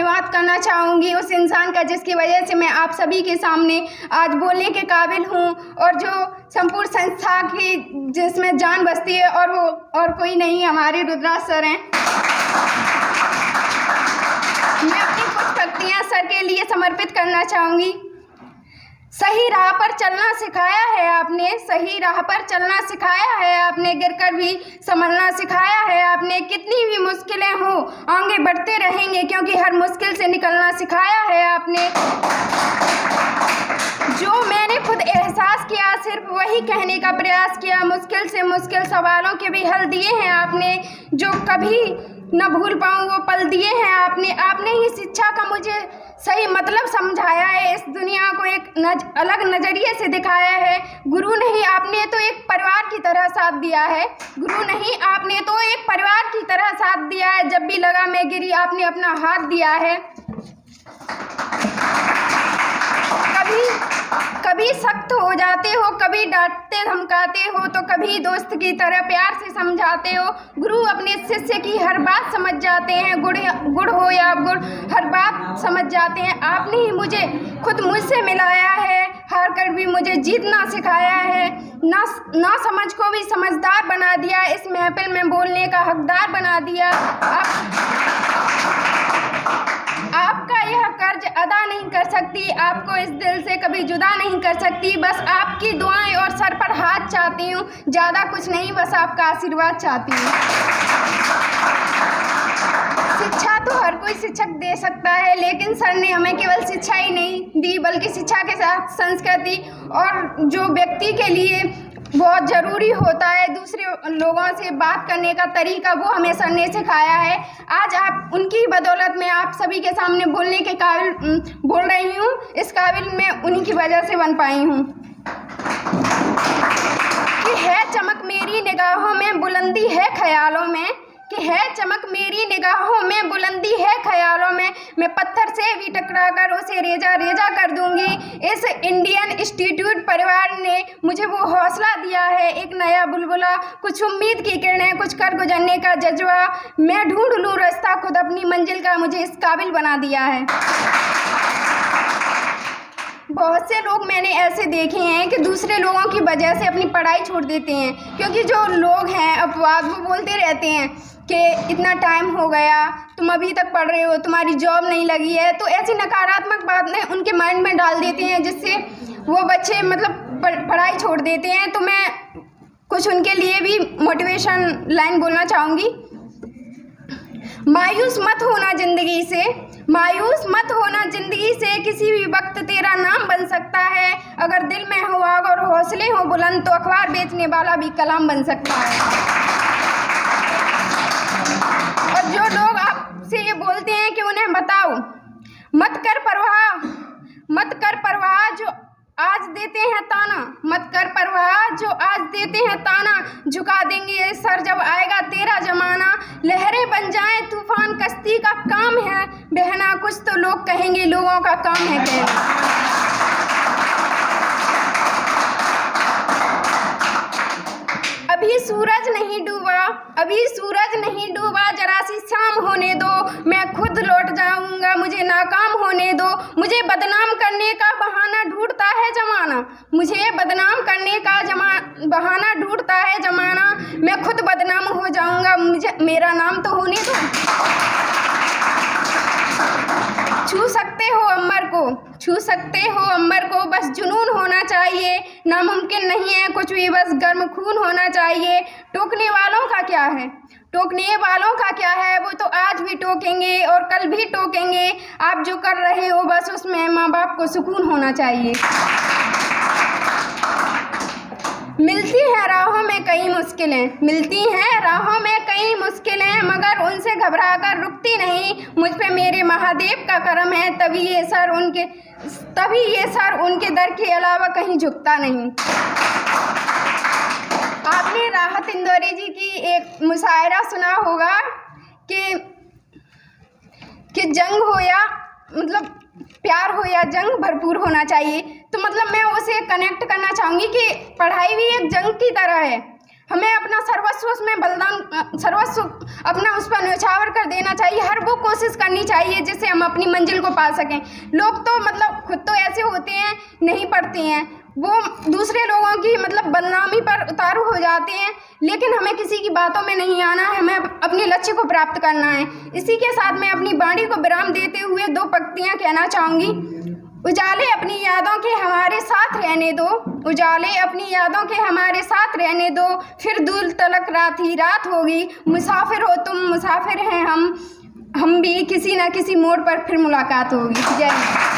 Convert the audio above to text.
धन्यवाद करना चाहूँगी उस इंसान का जिसकी वजह से मैं आप सभी के सामने आज बोलने के काबिल हूँ, और जो संपूर्ण संस्था की जिसमें जान बसती है और वो और कोई नहीं, हमारे रुद्राज सर हैं। मैं अपनी कुछ पंक्तियाँ सर के लिए समर्पित करना चाहूँगी। सही राह पर चलना सिखाया है आपने, सही राह पर चलना सिखाया है आपने, गिरकर भी संभलना सिखाया है आपने। कितनी भी मुश्किलें हो आगे बढ़ते रहेंगे, क्योंकि हर मुश्किल से निकलना सिखाया है आपने। जो मैंने खुद एहसास किया सिर्फ वही कहने का प्रयास किया, मुश्किल से मुश्किल सवालों के भी हल दिए हैं आपने, जो कभी न भूल पाऊँ वो पल दिए हैं आपने। आपने ही शिक्षा का मुझे सही मतलब समझाया है, इस दुनिया को एक अलग नज़रिए से दिखाया है। गुरु नहीं, आपने तो एक परिवार की तरह साथ दिया है। गुरु नहीं, आपने तो एक परिवार की तरह साथ दिया है। जब भी लगा मैं गिरी आपने अपना हाथ दिया है। कभी सख्त हो जाते हो, कभी डांटते धमकाते हो, तो कभी दोस्त की तरह प्यार से समझाते हो। गुरु अपने शिष्य की हर बात समझ जाते हैं, गुड़ हो या गुड़, हर बात समझ जाते हैं। आपने ही मुझे खुद मुझसे मिलाया है, हार कर भी मुझे जीतना सिखाया है। ना समझ को भी समझदार बना दिया, इस महफिल में बोलने का हकदार बना दिया। आपका यह कर्ज अदा नहीं कर सकती, आपको इस दिल से कभी जुदा नहीं कर सकती। बस आपकी दुआएं और सर पर हाथ चाहती हूँ, ज़्यादा कुछ नहीं, बस आपका आशीर्वाद चाहती हूँ। शिक्षा तो हर कोई शिक्षक दे सकता है, लेकिन सर ने हमें केवल शिक्षा ही नहीं दी, बल्कि शिक्षा के साथ संस्कृति, और जो व्यक्ति के लिए बहुत ज़रूरी होता है दूसरे लोगों से बात करने का तरीका, वो हमें सर ने सिखाया है। आज आप उनकी बदौलत में आप सभी के सामने बोलने के काबिल बोल रही हूँ, इस काबिल मैं उन्हीं की वजह से बन पाई हूँ। कि है चमक मेरी निगाहों में, बुलंदी है ख्यालों में, कि है चमक मेरी निगाहों में, बुलंदी है ख्यालों में। मैं पत्थर से भी टकराकर उसे रेजा रेजा कर दूंगी। इस इंडियन इंस्टीट्यूट परिवार ने मुझे वो हौसला दिया है, एक नया बुलबुला, कुछ उम्मीद की किरणें, कुछ कर गुजरने का जज्बा। मैं ढूंढ लूँ रास्ता खुद अपनी मंजिल का, मुझे इस काबिल बना दिया है। बहुत से लोग मैंने ऐसे देखे हैं कि दूसरे लोगों की वजह से अपनी पढ़ाई छोड़ देते हैं, क्योंकि जो लोग हैं अपवाद, वो बोलते रहते हैं कि इतना टाइम हो गया, तुम अभी तक पढ़ रहे हो, तुम्हारी जॉब नहीं लगी है। तो ऐसी नकारात्मक बातें उनके माइंड में डाल देते हैं, जिससे वो बच्चे मतलब पढ़ाई छोड़ देते हैं। तो मैं कुछ उनके लिए भी मोटिवेशन लाइन बोलना चाहूँगी। मायूस मत होना ज़िंदगी से, मायूस मत होना ज़िंदगी से, किसी भी वक्त तेरा नाम बन सकता है। अगर दिल में हो आग और हौसले हो बुलंद, तो अखबार बेचने वाला भी कलाम बन सकता है। और जो लोग आपसे ये बोलते हैं कि उन्हें बताओ, मत कर परवाह जो आज देते हैं ताना, मत कर परवाह जो आज देते हैं ताना। झुका देंगे ये सर जब आएगा तेरा जमाना। लहरें बन जाएं तूफान, कश्ती का काम है बहना, कुछ तो लोग कहेंगे लोगों का काम है कहना। अभी सूरज नहीं डूबा, जरा सी शाम होने दो, मैं खुद लौट जाऊंगा, मुझे नाकाम होने दो। मुझे बदनाम करने का बहाना ढूंढता है जमाना, मुझे बदनाम करने का बहाना ढूंढता है जमाना। मैं खुद बदनाम हो जाऊंगा, मुझे मेरा नाम तो होने दो। छू सकते हो अम्बर को, बस जुनून होना चाहिए। नामुमकिन नहीं है कुछ भी, बस गर्म खून होना चाहिए। टोकने वालों का क्या है, वो तो आज भी टोकेंगे और कल भी टोकेंगे। आप जो कर रहे हो बस उसमें माँ बाप को सुकून होना चाहिए। मिलती हैं राहों में कई मुश्किलें, मगर उनसे घबराकर रुकती नहीं। मुझ पे मेरे महादेव का करम है, तभी ये सर उनके दर के अलावा कहीं झुकता नहीं। आपने राहत इंदौरी जी की एक मुशायरा सुना होगा कि जंग हो या मतलब प्यार हो या जंग, भरपूर होना चाहिए। तो मतलब मैं उसे कनेक्ट करना चाहूँगी कि पढ़ाई भी एक जंग की तरह है। हमें अपना सर्वस्व उसमें बलिदान, सर्वस्व अपना उस पर न्यौछावर कर देना चाहिए। हर वो कोशिश करनी चाहिए जिससे हम अपनी मंजिल को पा सकें। लोग तो मतलब खुद तो ऐसे होते हैं, नहीं पढ़ते हैं, वो दूसरे लोगों की मतलब बदनामी पर उतारू हो जाते हैं, लेकिन हमें किसी की बातों में नहीं आना है, हमें अपने लक्ष्य को प्राप्त करना है। इसी के साथ मैं अपनी वाणी को विराम देते हुए 2 पंक्तियाँ कहना चाहूँगी। उजाले अपनी यादों के हमारे साथ रहने दो, उजाले अपनी यादों के हमारे साथ रहने दो, फिर दूर तलक रात ही रात होगी। मुसाफिर हो तुम, मुसाफिर हैं हम भी, किसी न किसी मोड़ पर फिर मुलाकात होगी। जय हिंद।